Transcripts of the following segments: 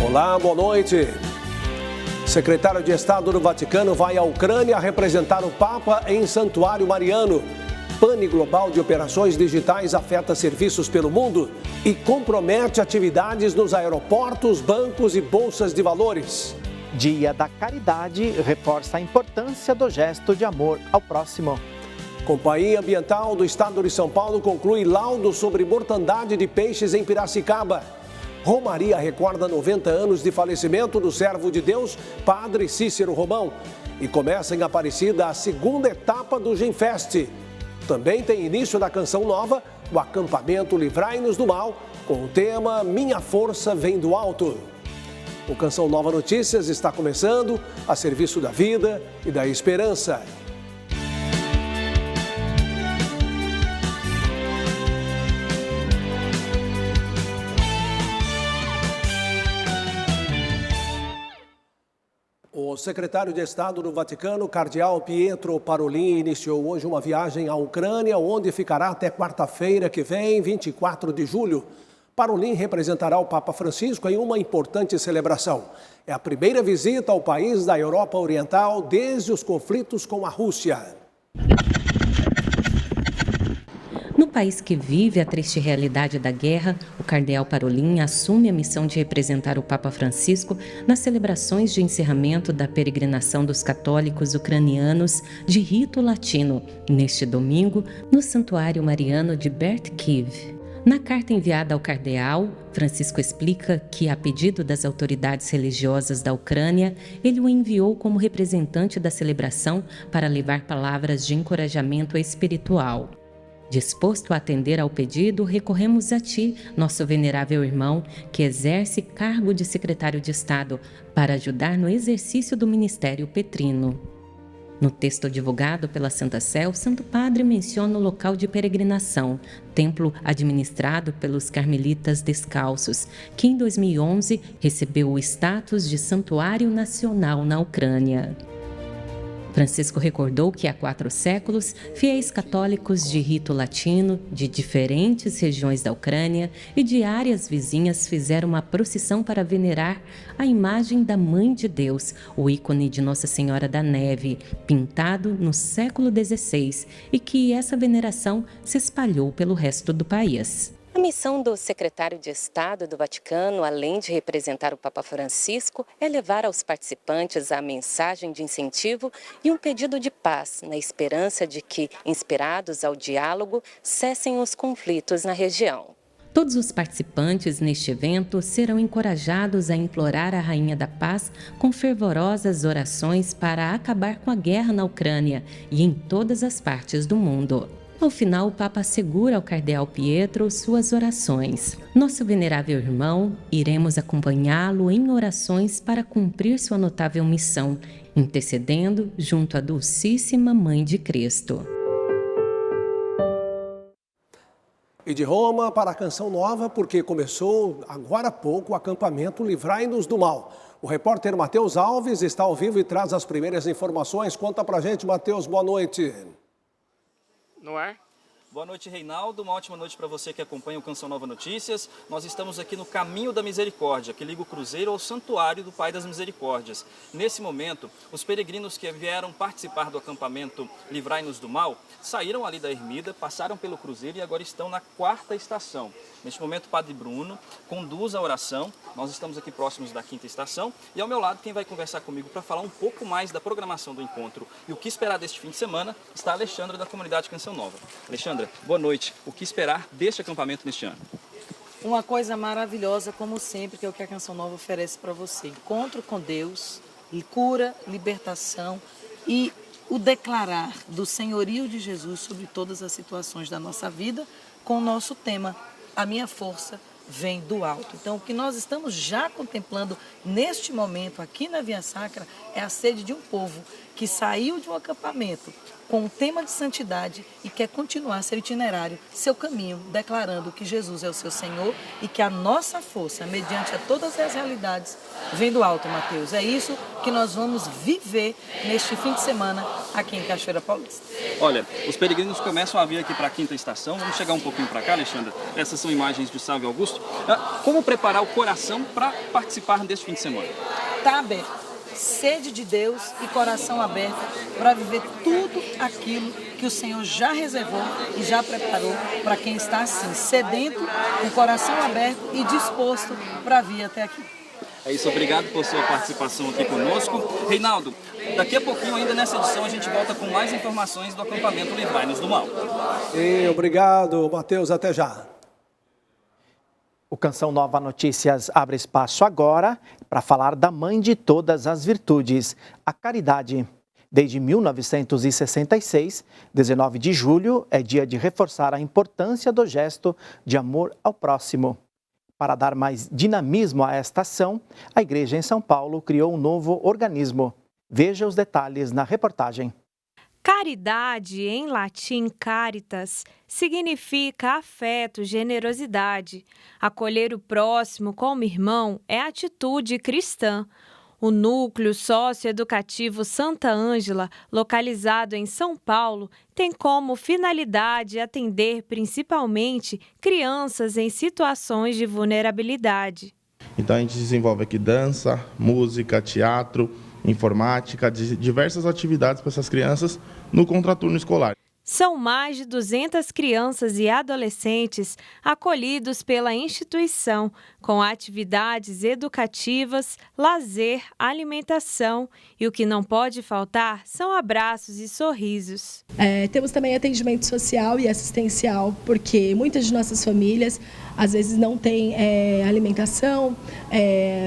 Olá, boa noite. Secretário de Estado do Vaticano vai à Ucrânia representar o Papa em Santuário Mariano. Pane global de operações digitais afeta serviços pelo mundo e compromete atividades nos aeroportos, bancos e bolsas de valores. Dia da Caridade reforça a importância do gesto de amor ao próximo. Companhia Ambiental do Estado de São Paulo conclui laudo sobre mortandade de peixes em Piracicaba. Romaria recorda 90 anos de falecimento do servo de Deus, Padre Cícero Romão. E começa em Aparecida a segunda etapa do Genfest. Também tem início da canção nova, o acampamento Livrai-nos do Mal, com o tema Minha Força Vem do Alto. O Canção Nova Notícias está começando a serviço da vida e da esperança. O secretário de Estado do Vaticano, cardeal Pietro Parolin, iniciou hoje uma viagem à Ucrânia, onde ficará até quarta-feira que vem, 24 de julho. Parolin representará o Papa Francisco em uma importante celebração. É a primeira visita ao país da Europa Oriental desde os conflitos com a Rússia. No país que vive a triste realidade da guerra, o cardeal Parolin assume a missão de representar o Papa Francisco nas celebrações de encerramento da peregrinação dos católicos ucranianos de rito latino, neste domingo, no Santuário Mariano de Bertkiv. Na carta enviada ao cardeal, Francisco explica que, a pedido das autoridades religiosas da Ucrânia, ele o enviou como representante da celebração para levar palavras de encorajamento espiritual. Disposto a atender ao pedido, recorremos a ti, nosso venerável irmão, que exerce cargo de secretário de Estado, para ajudar no exercício do ministério petrino. No texto divulgado pela Santa Sé, o Santo Padre menciona o local de peregrinação, templo administrado pelos Carmelitas Descalços, que em 2011 recebeu o status de Santuário Nacional na Ucrânia. Francisco recordou que há 4 séculos, fiéis católicos de rito latino, de diferentes regiões da Ucrânia e de áreas vizinhas fizeram uma procissão para venerar a imagem da Mãe de Deus, o ícone de Nossa Senhora da Neve, pintado no século XVI, e que essa veneração se espalhou pelo resto do país. A missão do secretário de Estado do Vaticano, além de representar o Papa Francisco, é levar aos participantes a mensagem de incentivo e um pedido de paz, na esperança de que, inspirados ao diálogo, cessem os conflitos na região. Todos os participantes neste evento serão encorajados a implorar a Rainha da Paz com fervorosas orações para acabar com a guerra na Ucrânia e em todas as partes do mundo. Ao final, o Papa assegura ao cardeal Pietro suas orações. Nosso venerável irmão, iremos acompanhá-lo em orações para cumprir sua notável missão, intercedendo junto à Dulcíssima Mãe de Cristo. E de Roma para a Canção Nova, porque começou agora há pouco o acampamento Livrai-nos do Mal. O repórter Matheus Alves está ao vivo e traz as primeiras informações. Conta pra gente, Matheus, boa noite. No ar. Boa noite, Reinaldo. Uma ótima noite para você que acompanha o Canção Nova Notícias. Nós estamos aqui no Caminho da Misericórdia, que liga o Cruzeiro ao Santuário do Pai das Misericórdias. Nesse momento, os peregrinos que vieram participar do acampamento Livrai-nos do Mal saíram ali da ermida, passaram pelo Cruzeiro e agora estão na 4ª estação. Neste momento, o Padre Bruno conduz a oração. Nós estamos aqui próximos da 5ª estação e ao meu lado, quem vai conversar comigo para falar um pouco mais da programação do encontro e o que esperar deste fim de semana está a Alexandra, da comunidade Canção Nova. Alexandra, boa noite. O que esperar deste acampamento neste ano? Uma coisa maravilhosa, como sempre, que é o que a Canção Nova oferece para você. Encontro com Deus, cura, libertação e o declarar do senhorio de Jesus sobre todas as situações da nossa vida com o nosso tema, a minha força vem do alto. Então, o que nós estamos já contemplando neste momento aqui na Via Sacra é a sede de um povo que saiu de um acampamento com um tema de santidade e quer continuar seu itinerário, seu caminho, declarando que Jesus é o seu Senhor e que a nossa força, mediante a todas as realidades, vem do alto, Mateus. É isso que nós vamos viver neste fim de semana aqui em Cachoeira Paulista. Olha, os peregrinos começam a vir aqui para a quinta estação. Vamos chegar um pouquinho para cá, Alexandra. Essas são imagens de Sávio Augusto. Como preparar o coração para participar deste fim de semana? Está aberto. Sede de Deus e coração aberto para viver tudo aquilo que o Senhor já reservou e já preparou para quem está assim, sedento, com o coração aberto e disposto para vir até aqui. É isso, obrigado por sua participação aqui conosco. Reinaldo, daqui a pouquinho, ainda nessa edição, a gente volta com mais informações do acampamento Livrai-nos do Mal. E obrigado, Mateus, até já. O Canção Nova Notícias abre espaço agora para falar da mãe de todas as virtudes, a caridade. Desde 1966, 19 de julho, é dia de reforçar a importância do gesto de amor ao próximo. Para dar mais dinamismo a esta ação, a Igreja em São Paulo criou um novo organismo. Veja os detalhes na reportagem. Caridade, em latim caritas, significa afeto, generosidade. Acolher o próximo como irmão é atitude cristã. O Núcleo Socioeducativo Santa Ângela, localizado em São Paulo, tem como finalidade atender principalmente crianças em situações de vulnerabilidade. Então a gente desenvolve aqui dança, música, teatro, informática, diversas atividades para essas crianças no contraturno escolar. São mais de 200 crianças e adolescentes acolhidos pela instituição, com atividades educativas, lazer, alimentação e o que não pode faltar são abraços e sorrisos. Temos também atendimento social e assistencial, porque muitas de nossas famílias às vezes não têm alimentação,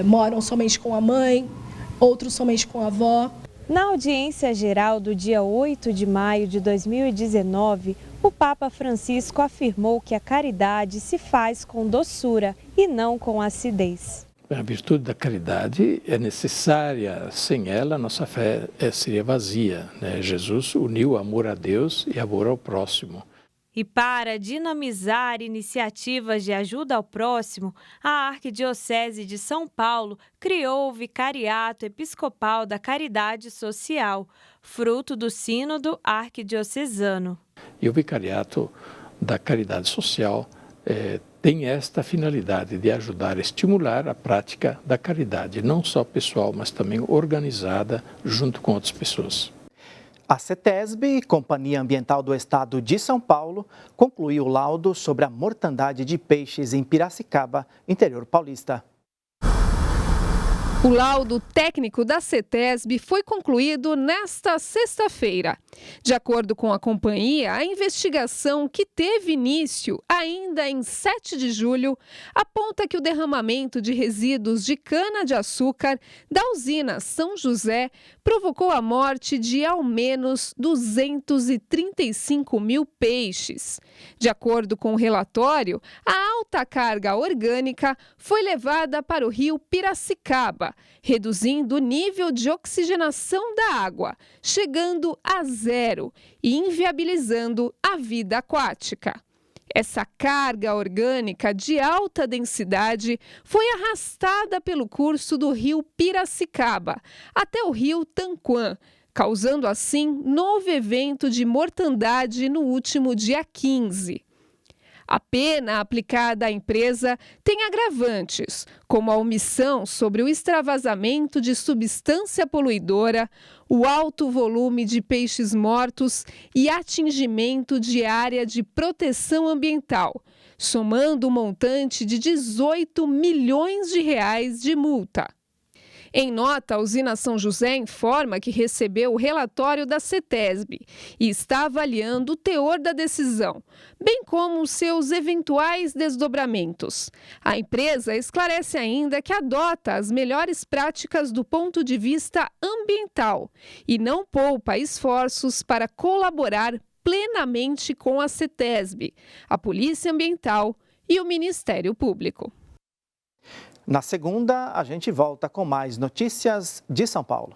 moram somente com a mãe, outros somente com a avó. Na audiência geral do dia 8 de maio de 2019, o Papa Francisco afirmou que a caridade se faz com doçura e não com acidez. A virtude da caridade é necessária, sem ela nossa fé seria vazia, né? Jesus uniu amor a Deus e amor ao próximo. E para dinamizar iniciativas de ajuda ao próximo, a Arquidiocese de São Paulo criou o Vicariato Episcopal da Caridade Social, fruto do Sínodo Arquidiocesano. E o Vicariato da Caridade Social tem esta finalidade de ajudar a estimular a prática da caridade, não só pessoal, mas também organizada junto com outras pessoas. A CETESB, Companhia Ambiental do Estado de São Paulo, concluiu o laudo sobre a mortandade de peixes em Piracicaba, interior paulista. O laudo técnico da CETESB foi concluído nesta sexta-feira. De acordo com a companhia, a investigação, que teve início ainda em 7 de julho, aponta que o derramamento de resíduos de cana-de-açúcar da usina São José provocou a morte de ao menos 235 mil peixes. De acordo com o relatório, a alta carga orgânica foi levada para o rio Piracicaba, reduzindo o nível de oxigenação da água, chegando a zero e inviabilizando a vida aquática. Essa carga orgânica de alta densidade foi arrastada pelo curso do rio Piracicaba até o rio Tanquã, causando assim novo evento de mortandade no último dia 15. A pena aplicada à empresa tem agravantes, como a omissão sobre o extravasamento de substância poluidora, o alto volume de peixes mortos e atingimento de área de proteção ambiental, somando um montante de 18 milhões de reais de multa. Em nota, a usina São José informa que recebeu o relatório da CETESB e está avaliando o teor da decisão, bem como seus eventuais desdobramentos. A empresa esclarece ainda que adota as melhores práticas do ponto de vista ambiental e não poupa esforços para colaborar plenamente com a CETESB, a Polícia Ambiental e o Ministério Público. Na segunda, a gente volta com mais notícias de São Paulo.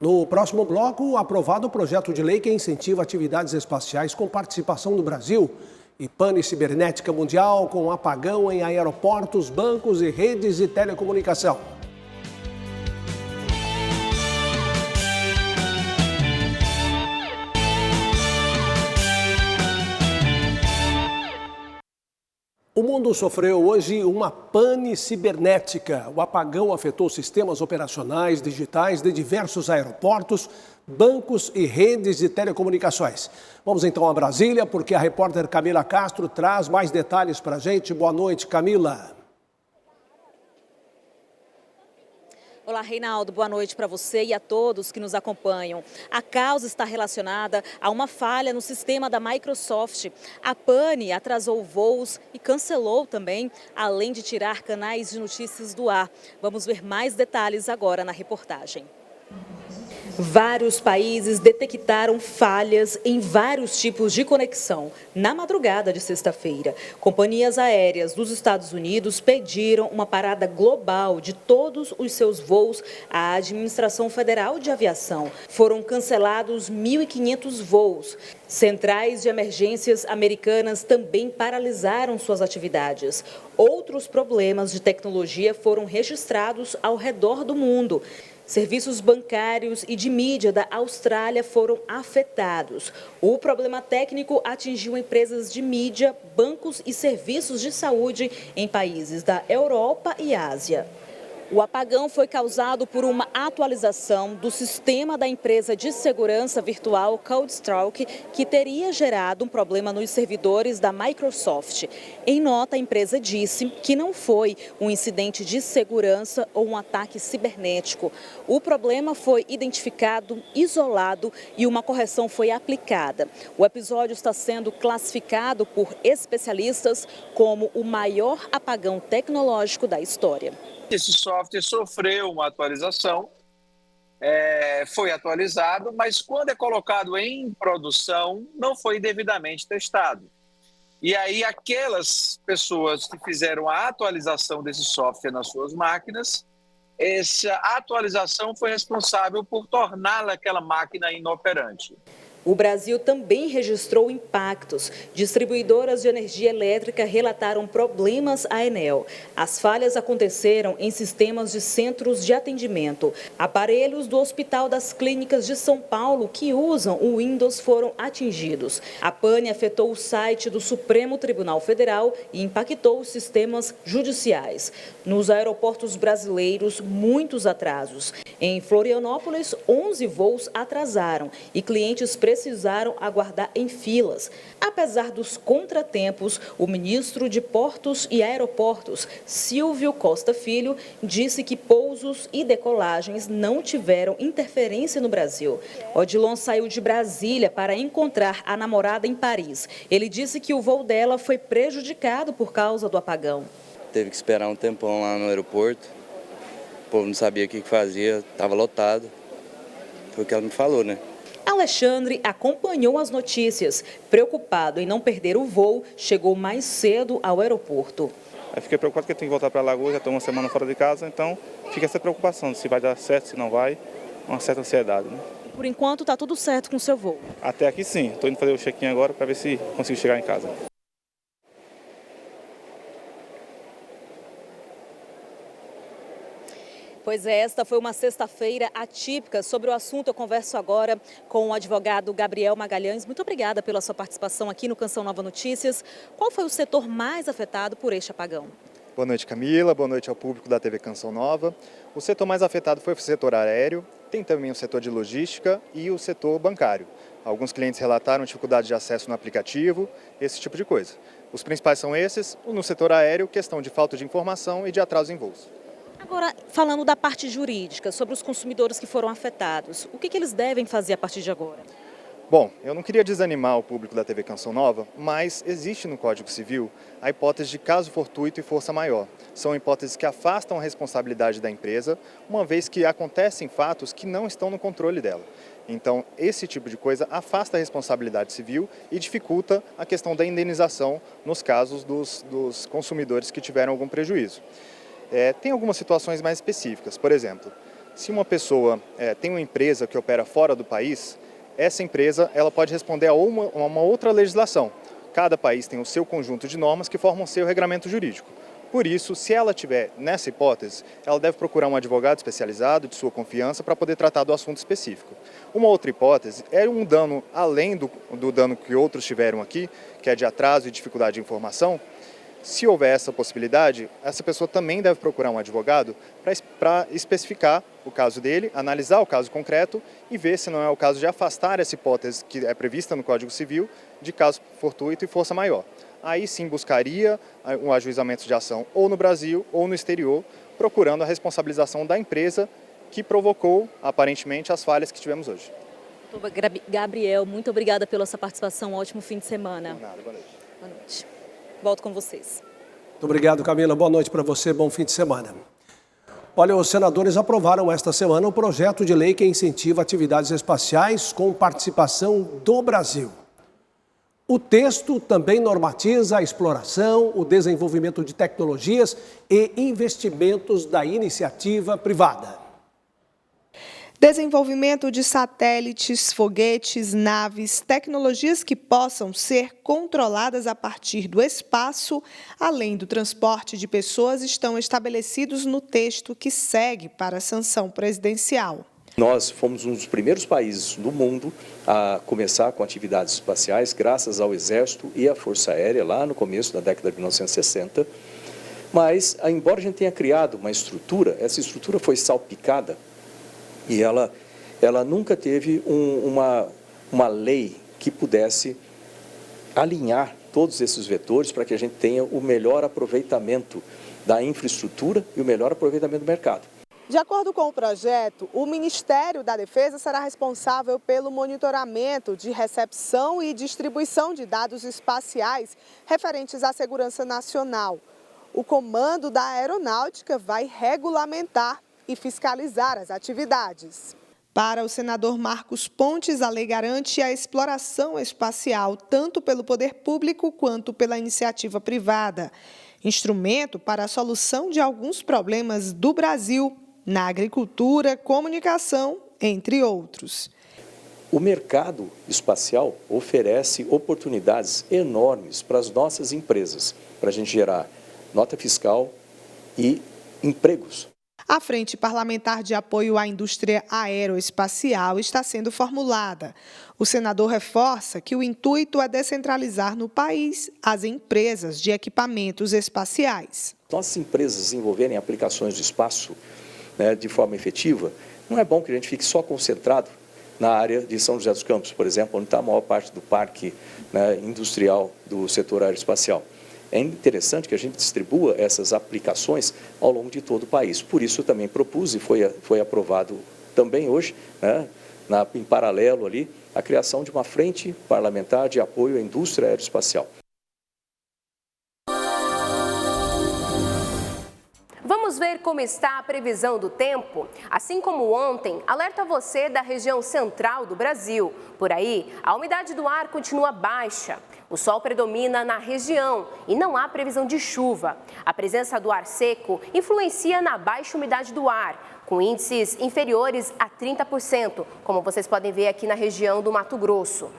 No próximo bloco, aprovado o projeto de lei que incentiva atividades espaciais com participação do Brasil. E pane cibernética mundial com apagão em aeroportos, bancos e redes de telecomunicação. O mundo sofreu hoje uma pane cibernética. O apagão afetou sistemas operacionais digitais de diversos aeroportos, bancos e redes de telecomunicações. Vamos então a Brasília, porque a repórter Camila Castro traz mais detalhes para a gente. Boa noite, Camila. Olá, Reinaldo. Boa noite para você e a todos que nos acompanham. A causa está relacionada a uma falha no sistema da Microsoft. A pane atrasou voos e cancelou também, além de tirar canais de notícias do ar. Vamos ver mais detalhes agora na reportagem. Vários países detectaram falhas em vários tipos de conexão na madrugada de sexta-feira. Companhias aéreas dos Estados Unidos pediram uma parada global de todos os seus voos à Administração Federal de Aviação. Foram cancelados 1.500 voos. Centrais de emergências americanas também paralisaram suas atividades. Outros problemas de tecnologia foram registrados ao redor do mundo. Serviços bancários e de mídia da Austrália foram afetados. O problema técnico atingiu empresas de mídia, bancos e serviços de saúde em países da Europa e Ásia. O apagão foi causado por uma atualização do sistema da empresa de segurança virtual CrowdStrike, que teria gerado um problema nos servidores da Microsoft. Em nota, a empresa disse que não foi um incidente de segurança ou um ataque cibernético. O problema foi identificado, isolado e uma correção foi aplicada. O episódio está sendo classificado por especialistas como o maior apagão tecnológico da história. Esse software sofreu uma atualização, foi atualizado, mas quando é colocado em produção, não foi devidamente testado. E aí aquelas pessoas que fizeram a atualização desse software nas suas máquinas, essa atualização foi responsável por torná-la aquela máquina inoperante. O Brasil também registrou impactos. Distribuidoras de energia elétrica relataram problemas à Enel. As falhas aconteceram em sistemas de centros de atendimento. Aparelhos do Hospital das Clínicas de São Paulo que usam o Windows foram atingidos. A pane afetou o site do Supremo Tribunal Federal e impactou os sistemas judiciais. Nos aeroportos brasileiros, muitos atrasos. Em Florianópolis, 11 voos atrasaram e clientes precisaram aguardar em filas. Apesar dos contratempos, o ministro de Portos e Aeroportos, Silvio Costa Filho, disse que pousos e decolagens não tiveram interferência no Brasil. Odilon saiu de Brasília para encontrar a namorada em Paris. Ele disse que o voo dela foi prejudicado por causa do apagão. Teve que esperar um tempão lá no aeroporto. O povo não sabia o que fazia, estava lotado. Foi o que ela me falou, né? Alexandre acompanhou as notícias. Preocupado em não perder o voo, chegou mais cedo ao aeroporto. Eu fiquei preocupado porque eu tenho que voltar para Alagoas, já estou uma semana fora de casa, então fica essa preocupação se vai dar certo, se não vai, uma certa ansiedade, né? Por enquanto está tudo certo com o seu voo? Até aqui sim, estou indo fazer o check-in agora para ver se consigo chegar em casa. Pois é, esta foi uma sexta-feira atípica. Sobre o assunto, eu converso agora com o advogado Gabriel Magalhães. Muito obrigada pela sua participação aqui no Canção Nova Notícias. Qual foi o setor mais afetado por este apagão? Boa noite, Camila. Boa noite ao público da TV Canção Nova. O setor mais afetado foi o setor aéreo, tem também o setor de logística e o setor bancário. Alguns clientes relataram dificuldade de acesso no aplicativo, esse tipo de coisa. Os principais são esses. No setor aéreo, questão de falta de informação e de atraso em voos. Agora, falando da parte jurídica, sobre os consumidores que foram afetados, o que eles devem fazer a partir de agora? Bom, eu não queria desanimar o público da TV Canção Nova, mas existe no Código Civil a hipótese de caso fortuito e força maior. São hipóteses que afastam a responsabilidade da empresa, uma vez que acontecem fatos que não estão no controle dela. Então, esse tipo de coisa afasta a responsabilidade civil e dificulta a questão da indenização nos casos dos consumidores que tiveram algum prejuízo. Tem algumas situações mais específicas, por exemplo, Se uma pessoa tem uma empresa que opera fora do país, essa empresa ela pode responder a uma outra legislação. Cada país tem o seu conjunto de normas que formam seu regramento jurídico. Por isso, se ela tiver nessa hipótese, ela deve procurar um advogado especializado de sua confiança para poder tratar do assunto específico. Uma outra hipótese é um dano além do dano que outros tiveram aqui, que é de atraso e dificuldade de informação. Se houver essa possibilidade, essa pessoa também deve procurar um advogado para especificar o caso dele, analisar o caso concreto e ver se não é o caso de afastar essa hipótese que é prevista no Código Civil de caso fortuito e força maior. Aí sim buscaria um ajuizamento de ação ou no Brasil ou no exterior, procurando a responsabilização da empresa que provocou, aparentemente, as falhas que tivemos hoje. Gabriel, muito obrigada pela sua participação. Ótimo fim de semana. Por nada, boa noite. Boa noite. Volto com vocês. Muito obrigado, Camila. Boa noite para você. Bom fim de semana. Olha, os senadores aprovaram esta semana o projeto de lei que incentiva atividades espaciais com participação do Brasil. O texto também normatiza a exploração, o desenvolvimento de tecnologias e investimentos da iniciativa privada. Desenvolvimento de satélites, foguetes, naves, tecnologias que possam ser controladas a partir do espaço, além do transporte de pessoas, estão estabelecidos no texto que segue para a sanção presidencial. Nós fomos um dos primeiros países do mundo a começar com atividades espaciais, graças ao Exército e à Força Aérea, lá no começo da década de 1960. Mas, embora a gente tenha criado uma estrutura, essa estrutura foi salpicada e ela nunca teve uma lei que pudesse alinhar todos esses vetores para que a gente tenha o melhor aproveitamento da infraestrutura e o melhor aproveitamento do mercado. De acordo com o projeto, o Ministério da Defesa será responsável pelo monitoramento de recepção e distribuição de dados espaciais referentes à segurança nacional. O Comando da Aeronáutica vai regulamentar e fiscalizar as atividades. Para o senador Marcos Pontes, a lei garante a exploração espacial tanto pelo poder público quanto pela iniciativa privada. Instrumento para a solução de alguns problemas do Brasil, na agricultura, comunicação, entre outros. O mercado espacial oferece oportunidades enormes para as nossas empresas, para a gente gerar nota fiscal e empregos. A Frente Parlamentar de Apoio à Indústria Aeroespacial está sendo formulada. O senador reforça que o intuito é descentralizar no país as empresas de equipamentos espaciais. Nossas empresas desenvolverem aplicações de espaço de forma efetiva, não é bom que a gente fique só concentrado na área de São José dos Campos, por exemplo, onde está a maior parte do parque industrial do setor aeroespacial. É interessante que a gente distribua essas aplicações ao longo de todo o país. Por isso, eu também propus e foi aprovado também hoje, em paralelo ali, a criação de uma frente parlamentar de apoio à indústria aeroespacial. Vamos ver como está a previsão do tempo? Assim como ontem, alerto a você da região central do Brasil. Por aí, a umidade do ar continua baixa. O sol predomina na região e não há previsão de chuva. A presença do ar seco influencia na baixa umidade do ar, com índices inferiores a 30%, como vocês podem ver aqui na região do Mato Grosso.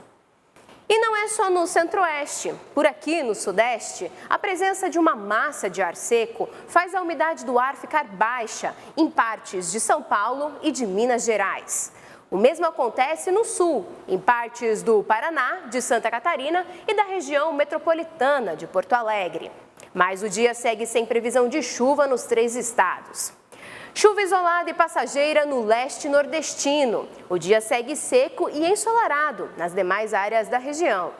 E não é só no centro-oeste. Por aqui, no sudeste, a presença de uma massa de ar seco faz a umidade do ar ficar baixa em partes de São Paulo e de Minas Gerais. O mesmo acontece no sul, em partes do Paraná, de Santa Catarina e da região metropolitana de Porto Alegre. Mas o dia segue sem previsão de chuva nos 3 estados. Chuva isolada e passageira no leste nordestino. O dia segue seco e ensolarado nas demais áreas da região.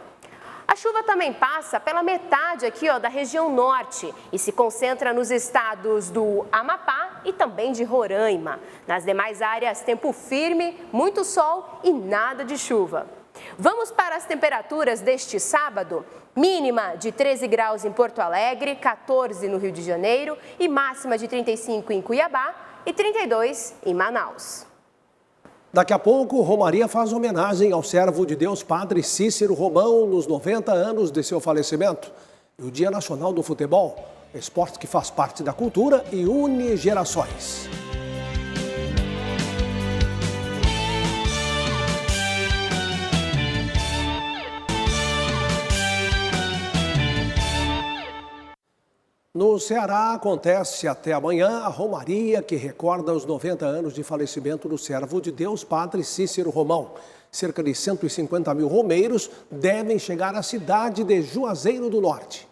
A chuva também passa pela metade aqui da região norte e se concentra nos estados do Amapá e também de Roraima. Nas demais áreas, tempo firme, muito sol e nada de chuva. Vamos para as temperaturas deste sábado? Mínima de 13 graus em Porto Alegre, 14 no Rio de Janeiro e máxima de 35 em Cuiabá e 32 em Manaus. Daqui a pouco, Romaria faz homenagem ao servo de Deus, Padre Cícero Romão, nos 90 anos de seu falecimento. E o Dia Nacional do Futebol, esporte que faz parte da cultura e une gerações. Ceará acontece até amanhã a Romaria, que recorda os 90 anos de falecimento do servo de Deus, Padre Cícero Romão. Cerca de 150 mil romeiros devem chegar à cidade de Juazeiro do Norte.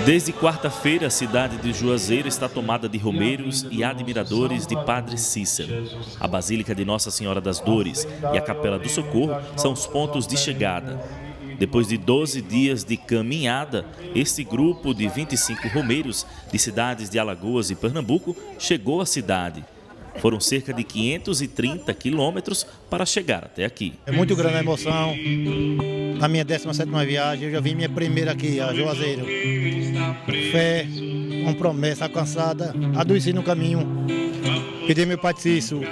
Desde quarta-feira, a cidade de Juazeiro está tomada de romeiros e admiradores de Padre Cícero. A Basílica de Nossa Senhora das Dores e a Capela do Socorro são os pontos de chegada. Depois de 12 dias de caminhada, este grupo de 25 romeiros de cidades de Alagoas e Pernambuco chegou à cidade. Foram cerca de 530 quilômetros para chegar até aqui. É muito grande a emoção. Na minha 17ª viagem, eu já vim minha primeira aqui, a Juazeiro. Fé, uma promessa alcançada, adoeci no caminho. Pedi ao meu Pai Cícero,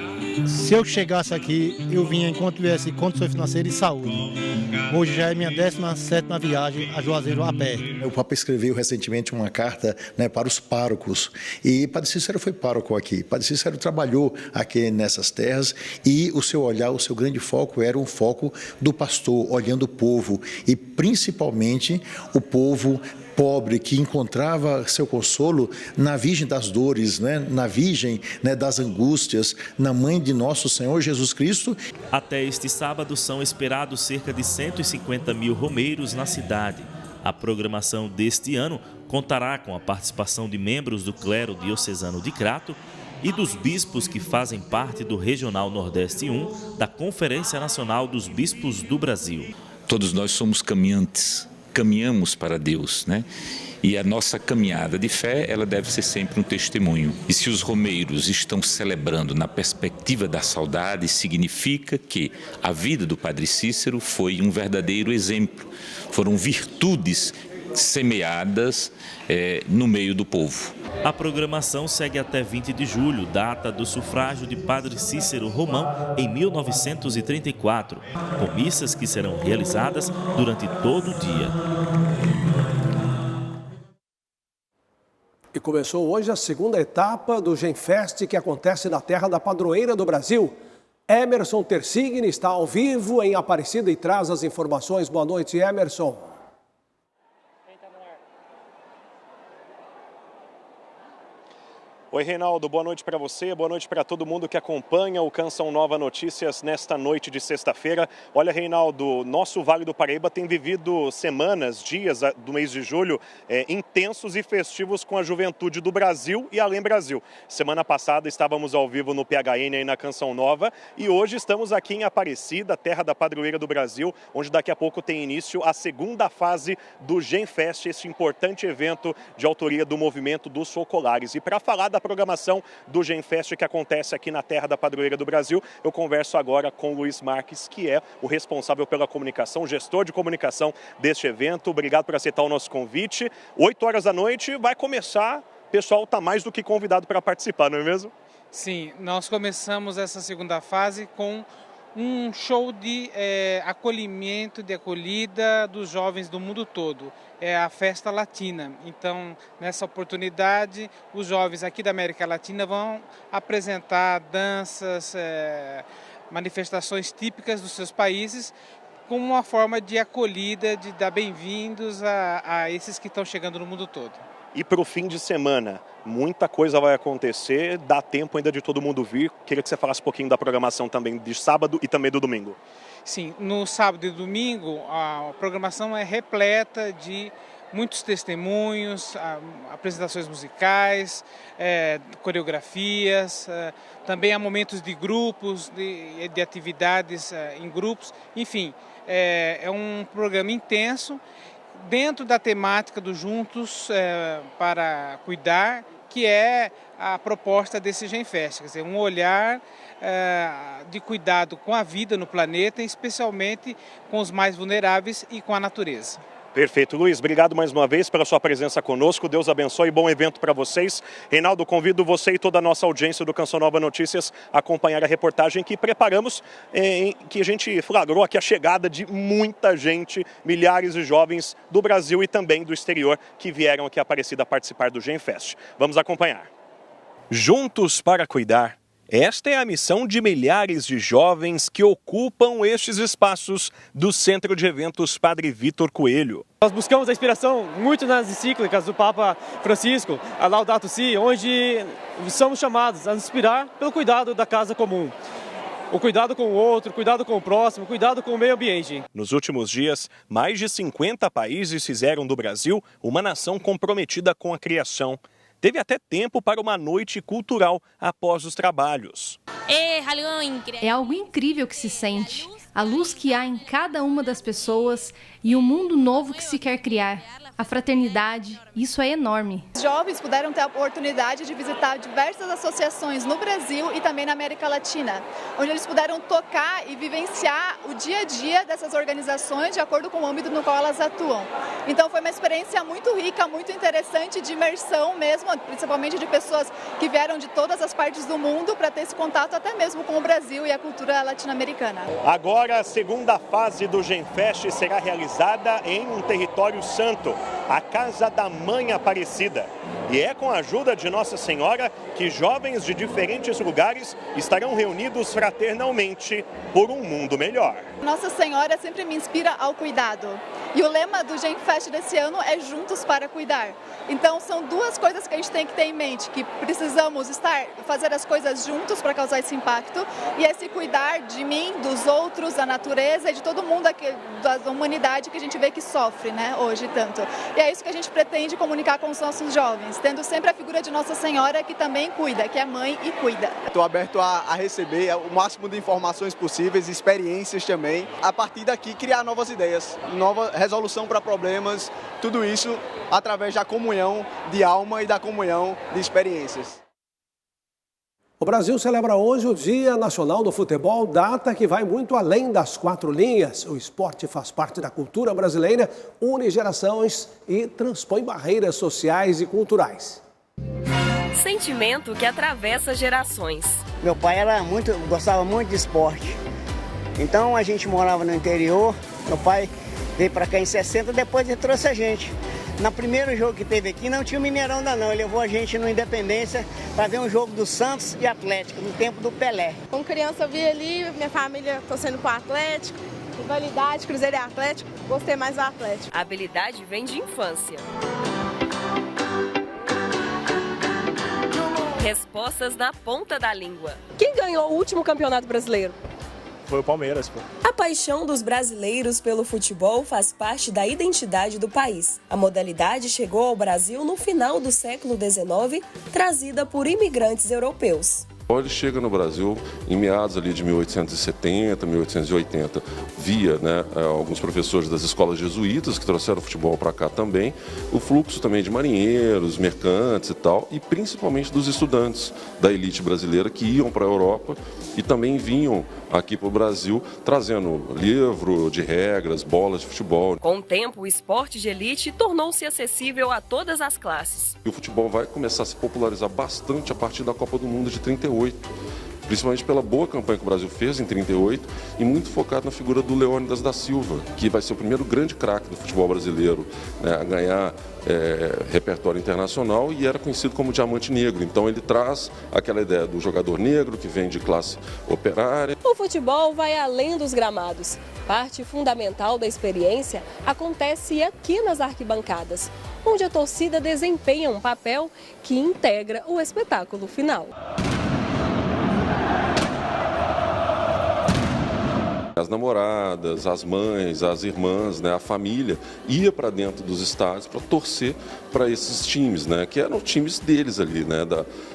se eu chegasse aqui, eu vinha enquanto tivesse condições financeiras e saúde. Hoje já é minha 17ª viagem a Juazeiro a pé. O Papa escreveu recentemente uma carta, para os párocos e Padre Cícero foi pároco aqui. Padre Cícero trabalhou aqui nessas terras e o seu olhar, o seu grande foco era um foco do pastor, olhando o povo e principalmente o povo pobre que encontrava seu consolo na Virgem das Dores, na Virgem das Angústias, na Mãe de Nosso Senhor Jesus Cristo. Até este sábado são esperados cerca de 150 mil romeiros na cidade. A programação deste ano contará com a participação de membros do clero diocesano de Crato e dos bispos que fazem parte do Regional Nordeste 1 da Conferência Nacional dos Bispos do Brasil. Todos nós somos caminhantes. Caminhamos para Deus, E a nossa caminhada de fé, ela deve ser sempre um testemunho. E se os romeiros estão celebrando na perspectiva da saudade, significa que a vida do Padre Cícero foi um verdadeiro exemplo. Foram virtudes semeadas no meio do povo. A programação segue até 20 de julho, data do sufrágio de Padre Cícero Romão em 1934, com missas que serão realizadas durante todo o dia. E começou hoje a segunda etapa do Genfest, que acontece na terra da padroeira do Brasil. Emerson Tersigni está ao vivo em Aparecida e traz as informações. Boa noite, Emerson. Oi, Reinaldo, boa noite para você, boa noite para todo mundo que acompanha o Canção Nova Notícias nesta noite de sexta-feira. Olha, Reinaldo, nosso Vale do Paraíba tem vivido semanas, dias do mês de julho intensos e festivos com a juventude do Brasil e além Brasil. Semana passada estávamos ao vivo no PHN aí na Canção Nova e hoje estamos aqui em Aparecida, terra da padroeira do Brasil, onde daqui a pouco tem início a segunda fase do Genfest, esse importante evento de autoria do Movimento dos Focolares. E para falar da programação do Genfest que acontece aqui na terra da padroeira do Brasil, eu converso agora com o Luiz Marques, que é o responsável pela comunicação, gestor de comunicação deste evento. Obrigado por aceitar o nosso convite. 8 horas da noite vai começar, o pessoal está mais do que convidado para participar, não é mesmo? Sim, nós começamos essa segunda fase com um show de acolhimento, de acolhida dos jovens do mundo todo. É a Festa Latina. Então, nessa oportunidade, os jovens aqui da América Latina vão apresentar danças, manifestações típicas dos seus países, como uma forma de acolhida, de dar bem-vindos a esses que estão chegando no mundo todo. E para o fim de semana, muita coisa vai acontecer, dá tempo ainda de todo mundo vir. Queria que você falasse um pouquinho da programação também de sábado e também do domingo. Sim, no sábado e domingo a programação é repleta de muitos testemunhos, apresentações musicais, coreografias, também há momentos de grupos, de atividades em grupos, enfim, é um programa intenso dentro da temática do Juntos para Cuidar, que é a proposta desse Genfest, quer dizer, um olhar de cuidado com a vida no planeta, especialmente com os mais vulneráveis e com a natureza. Perfeito, Luiz. Obrigado mais uma vez pela sua presença conosco. Deus abençoe e bom evento para vocês. Reinaldo, convido você e toda a nossa audiência do Canção Nova Notícias a acompanhar a reportagem que preparamos, que a gente flagrou aqui a chegada de muita gente, milhares de jovens do Brasil e também do exterior que vieram aqui a Aparecida participar do Genfest. Vamos acompanhar. Juntos para Cuidar Esta é a missão de milhares de jovens que ocupam estes espaços do Centro de Eventos Padre Vítor Coelho. Nós buscamos a inspiração muito nas encíclicas do Papa Francisco, a Laudato Si, onde somos chamados a nos inspirar pelo cuidado da casa comum. O cuidado com o outro, o cuidado com o próximo, o cuidado com o meio ambiente. Nos últimos dias, mais de 50 países fizeram do Brasil uma nação comprometida com a criação. Teve até tempo para uma noite cultural após os trabalhos. É algo incrível que se sente, a luz que há em cada uma das pessoas e o mundo novo que se quer criar. A fraternidade, isso é enorme. Os jovens puderam ter a oportunidade de visitar diversas associações no Brasil e também na América Latina, onde eles puderam tocar e vivenciar o dia a dia dessas organizações de acordo com o âmbito no qual elas atuam. Então foi uma experiência muito rica, muito interessante, de imersão mesmo, principalmente de pessoas que vieram de todas as partes do mundo para ter esse contato até mesmo com o Brasil e a cultura latino-americana. Agora, a segunda fase do GenFest será realizada em um território santo, a Casa da Mãe Aparecida. E é com a ajuda de Nossa Senhora que jovens de diferentes lugares estarão reunidos fraternalmente por um mundo melhor. Nossa Senhora sempre me inspira ao cuidado. E o lema do GenFest desse ano é Juntos para Cuidar. Então são duas coisas que a gente tem que ter em mente, que precisamos fazer as coisas juntos para causar esse impacto, e esse cuidar de mim, dos outros, da natureza e de todo mundo aqui, da humanidade que a gente vê que sofre, né, hoje tanto. E é isso que a gente pretende comunicar com os nossos jovens, tendo sempre a figura de Nossa Senhora que também cuida, que é mãe e cuida. Estou aberto a receber o máximo de informações possíveis, experiências também. A partir daqui criar novas ideias, nova resolução para problemas, tudo isso através da comunhão de alma e da comunhão de experiências. O Brasil celebra hoje o Dia Nacional do Futebol, data que vai muito além das 4 linhas. O esporte faz parte da cultura brasileira, une gerações e transpõe barreiras sociais e culturais. Sentimento que atravessa gerações. Meu pai gostava muito de esporte. Então a gente morava no interior, meu pai veio para cá em 60, depois ele trouxe a gente. No primeiro jogo que teve aqui não tinha o Mineirão ainda não, ele levou a gente no Independência para ver um jogo do Santos e Atlético, no tempo do Pelé. Como criança eu vi ali, minha família torcendo pro Atlético, rivalidade, Cruzeiro e Atlético, gostei mais do Atlético. A habilidade vem de infância. Respostas na ponta da língua. Quem ganhou o último campeonato brasileiro? Foi o Palmeiras, pô. A paixão dos brasileiros pelo futebol faz parte da identidade do país. A modalidade chegou ao Brasil no final do século XIX, trazida por imigrantes europeus. Ele chega no Brasil em meados ali de 1870, 1880, via alguns professores das escolas jesuítas que trouxeram o futebol para cá também, o fluxo também de marinheiros, mercantes e tal, e principalmente dos estudantes da elite brasileira que iam para a Europa e também vinham aqui para o Brasil trazendo livro de regras, bolas de futebol. Com o tempo, o esporte de elite tornou-se acessível a todas as classes. E o futebol vai começar a se popularizar bastante a partir da Copa do Mundo de 38. Principalmente pela boa campanha que o Brasil fez em 38 e muito focado na figura do Leônidas da Silva, que vai ser o primeiro grande craque do futebol brasileiro, a ganhar repertório internacional e era conhecido como Diamante Negro. Então ele traz aquela ideia do jogador negro que vem de classe operária. O futebol vai além dos gramados. Parte fundamental da experiência acontece aqui nas arquibancadas, onde a torcida desempenha um papel que integra o espetáculo final. As namoradas, as mães, as irmãs, a família ia para dentro dos estádios para torcer para esses times, que eram times deles ali,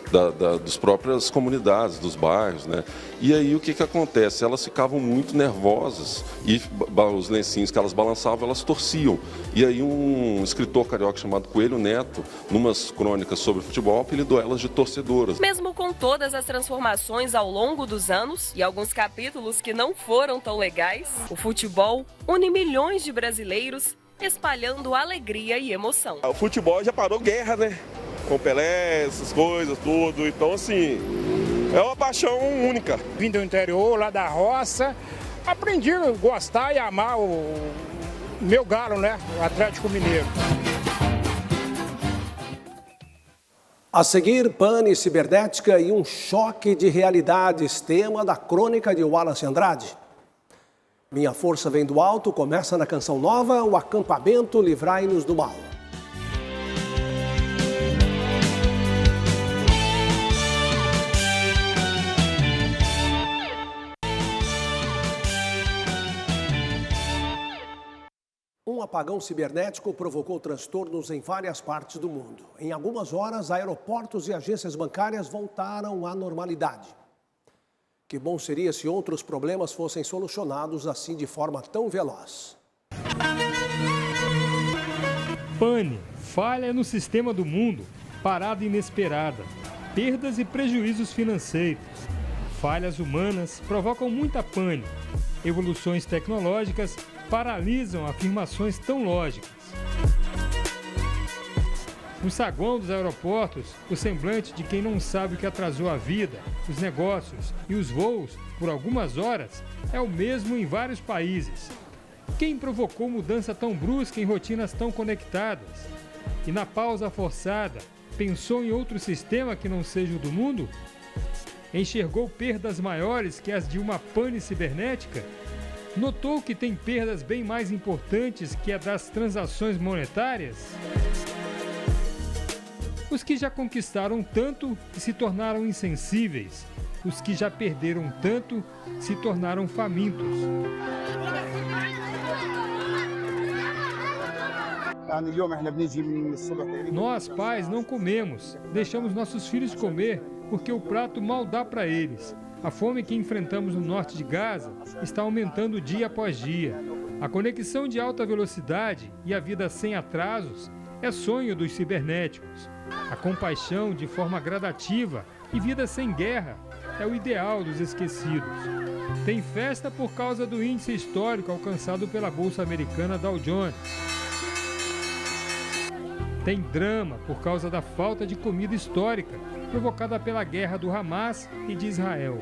das próprias comunidades, dos bairros. E aí o que acontece? Elas ficavam muito nervosas e os lencinhos que elas balançavam, elas torciam. E aí um escritor carioca chamado Coelho Neto, numas crônicas sobre futebol, apelidou elas de torcedoras. Mesmo com todas as transformações ao longo dos anos e alguns capítulos que não foram tão legais, o futebol une milhões de brasileiros, espalhando alegria e emoção. O futebol já parou guerra, com Pelé, essas coisas, tudo. Então, assim, é uma paixão única. Vim do interior, lá da roça, aprendi a gostar e amar o meu galo, o Atlético Mineiro. A seguir, pane cibernética e um choque de realidades, tema da crônica de Wallace Andrade. Minha força vem do alto, começa na Canção Nova, o acampamento Livrai-nos do Mal. Um apagão cibernético provocou transtornos em várias partes do mundo. Em algumas horas, aeroportos e agências bancárias voltaram à normalidade. Que bom seria se outros problemas fossem solucionados assim de forma tão veloz. Pane, falha no sistema do mundo, parada inesperada, perdas e prejuízos financeiros. Falhas humanas provocam muita pane. Evoluções tecnológicas paralisam afirmações tão lógicas. No saguão dos aeroportos, o semblante de quem não sabe o que atrasou a vida, os negócios e os voos por algumas horas é o mesmo em vários países. Quem provocou mudança tão brusca em rotinas tão conectadas? E na pausa forçada, pensou em outro sistema que não seja o do mundo? Enxergou perdas maiores que as de uma pane cibernética? Notou que tem perdas bem mais importantes que a das transações monetárias? Os que já conquistaram tanto se tornaram insensíveis. Os que já perderam tanto se tornaram famintos. Nós, pais, não comemos. Deixamos nossos filhos comer porque o prato mal dá para eles. A fome que enfrentamos no norte de Gaza está aumentando dia após dia. A conexão de alta velocidade e a vida sem atrasos é sonho dos cibernéticos. A compaixão de forma gradativa e vida sem guerra é o ideal dos esquecidos. Tem festa por causa do índice histórico alcançado pela Bolsa Americana Dow Jones. Tem drama por causa da falta de comida histórica provocada pela guerra do Hamas e de Israel.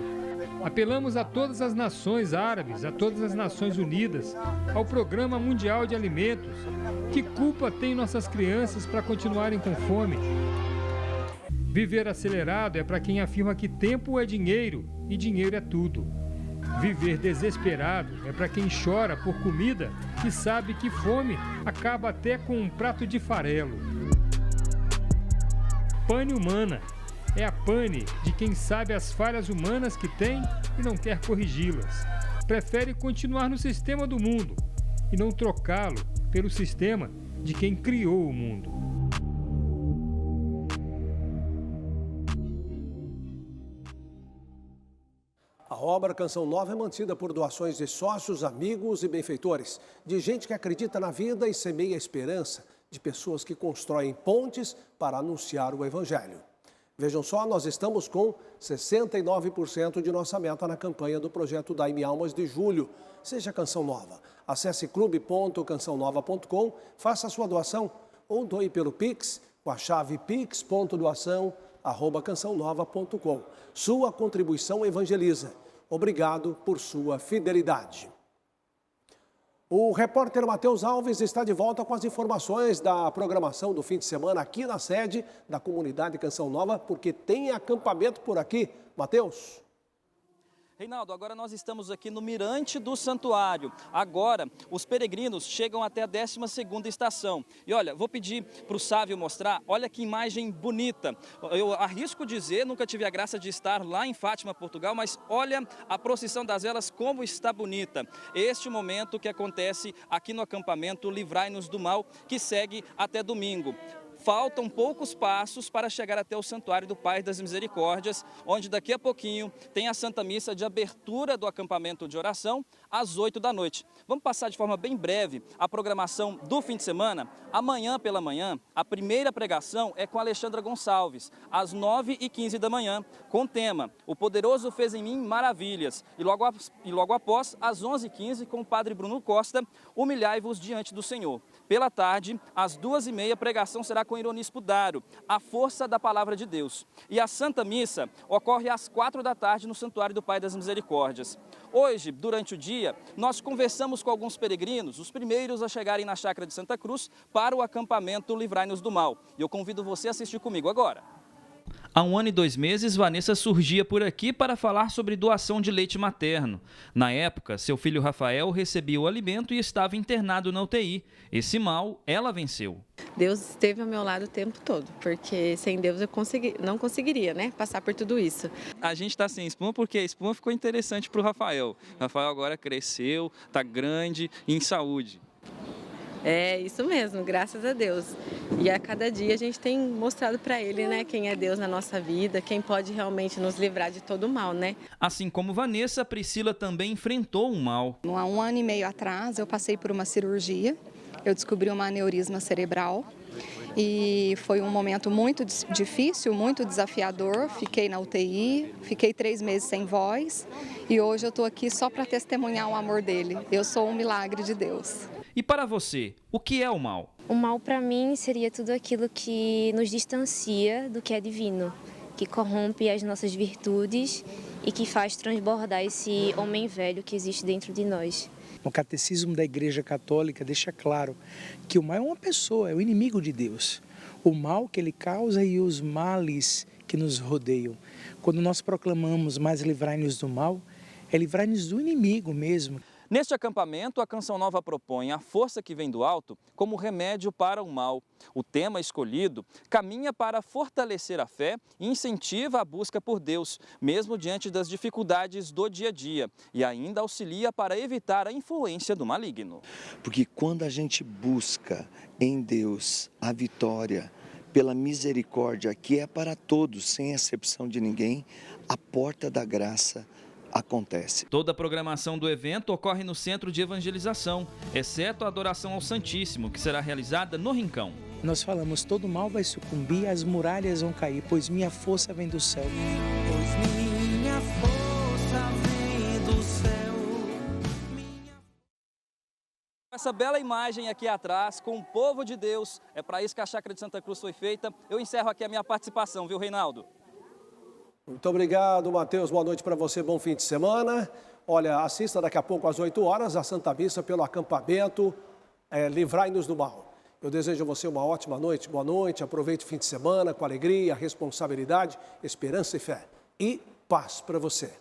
Apelamos a todas as nações árabes, a todas as Nações Unidas, ao Programa Mundial de Alimentos. Que culpa tem nossas crianças para continuarem com fome? Viver acelerado é para quem afirma que tempo é dinheiro e dinheiro é tudo. Viver desesperado é para quem chora por comida e sabe que fome acaba até com um prato de farelo. Pane humana é a pane de quem sabe as falhas humanas que tem e não quer corrigi-las. Prefere continuar no sistema do mundo e não trocá-lo pelo sistema de quem criou o mundo. A obra Canção Nova é mantida por doações de sócios, amigos e benfeitores, de gente que acredita na vida e semeia esperança, de pessoas que constroem pontes para anunciar o Evangelho. Vejam só, nós estamos com 69% de nossa meta na campanha do projeto Dai-me Almas de julho. Seja Canção Nova. Acesse clube.cançãonova.com, faça a sua doação ou doe pelo Pix com a chave pix.doação@cançãonova.com. Sua contribuição evangeliza. Obrigado por sua fidelidade. O repórter Matheus Alves está de volta com as informações da programação do fim de semana aqui na sede da comunidade Canção Nova, porque tem acampamento por aqui. Matheus. Reinaldo, agora nós estamos aqui no Mirante do Santuário. Agora, os peregrinos chegam até a 12ª estação. E olha, vou pedir para o Sávio mostrar, olha que imagem bonita. Eu arrisco dizer, nunca tive a graça de estar lá em Fátima, Portugal, mas olha a procissão das velas como está bonita. Este momento que acontece aqui no acampamento Livrai-nos do Mal, que segue até domingo. Faltam poucos passos para chegar até o Santuário do Pai das Misericórdias, onde daqui a pouquinho tem a Santa Missa de abertura do acampamento de oração, às 8 da noite. Vamos passar de forma bem breve a programação do fim de semana. Amanhã pela manhã, a primeira pregação é com Alexandra Gonçalves, às 9h15 da manhã, com o tema O Poderoso Fez em Mim Maravilhas. E logo após, às 11h15, com o Padre Bruno Costa, Humilhai-vos diante do Senhor. Pela tarde, às 2h30, a pregação será com Ironispo Daro, a força da palavra de Deus. E a Santa Missa ocorre às 4 da tarde no Santuário do Pai das Misericórdias. Hoje, durante o dia, nós conversamos com alguns peregrinos, os primeiros a chegarem na Chácara de Santa Cruz para o acampamento Livrai-nos do Mal. E eu convido você a assistir comigo agora. Há 1 ano e 2 meses, Vanessa surgia por aqui para falar sobre doação de leite materno. Na época, seu filho Rafael recebia o alimento e estava internado na UTI. Esse mal, ela venceu. Deus esteve ao meu lado o tempo todo, porque sem Deus eu não conseguiria, né, passar por tudo isso. A gente está sem espuma porque a espuma ficou interessante para o Rafael. O Rafael agora cresceu, está grande e em saúde. É isso mesmo, graças a Deus. E a cada dia a gente tem mostrado para ele, né, quem é Deus na nossa vida, quem pode realmente nos livrar de todo o mal, né? Assim como Vanessa, Priscila também enfrentou um mal. Há 1 ano e meio atrás, eu passei por uma cirurgia. Eu descobri um aneurisma cerebral e foi um momento muito difícil, muito desafiador. Fiquei na UTI, fiquei 3 meses sem voz e hoje eu estou aqui só para testemunhar o amor dele. Eu sou um milagre de Deus. E para você, o que é o mal? O mal para mim seria tudo aquilo que nos distancia do que é divino, que corrompe as nossas virtudes e que faz transbordar esse homem velho que existe dentro de nós. O catecismo da Igreja Católica deixa claro que o mal é uma pessoa, é o inimigo de Deus. O mal que ele causa e os males que nos rodeiam. Quando nós proclamamos mais livrai-nos do mal, é livrai-nos do inimigo mesmo. Neste acampamento, a Canção Nova propõe a força que vem do alto como remédio para o mal. O tema escolhido caminha para fortalecer a fé e incentiva a busca por Deus, mesmo diante das dificuldades do dia a dia, e ainda auxilia para evitar a influência do maligno. Porque quando a gente busca em Deus a vitória, pela misericórdia que é para todos, sem exceção de ninguém, a porta da graça acontece. Toda a programação do evento ocorre no Centro de Evangelização, exceto a adoração ao Santíssimo, que será realizada no Rincão. Nós falamos, todo mal vai sucumbir, as muralhas vão cair, pois minha força vem do céu. Pois minha força vem do céu. Essa bela imagem aqui atrás, com o povo de Deus, é para isso que a Chácara de Santa Cruz foi feita. Eu encerro aqui a minha participação, viu, Reinaldo? Muito obrigado, Matheus. Boa noite para você, bom fim de semana. Olha, assista daqui a pouco às 8 horas a Santa Missa pelo acampamento Livrai-nos do Mal. Eu desejo a você uma ótima noite, boa noite, aproveite o fim de semana com alegria, responsabilidade, esperança e fé. E paz para você.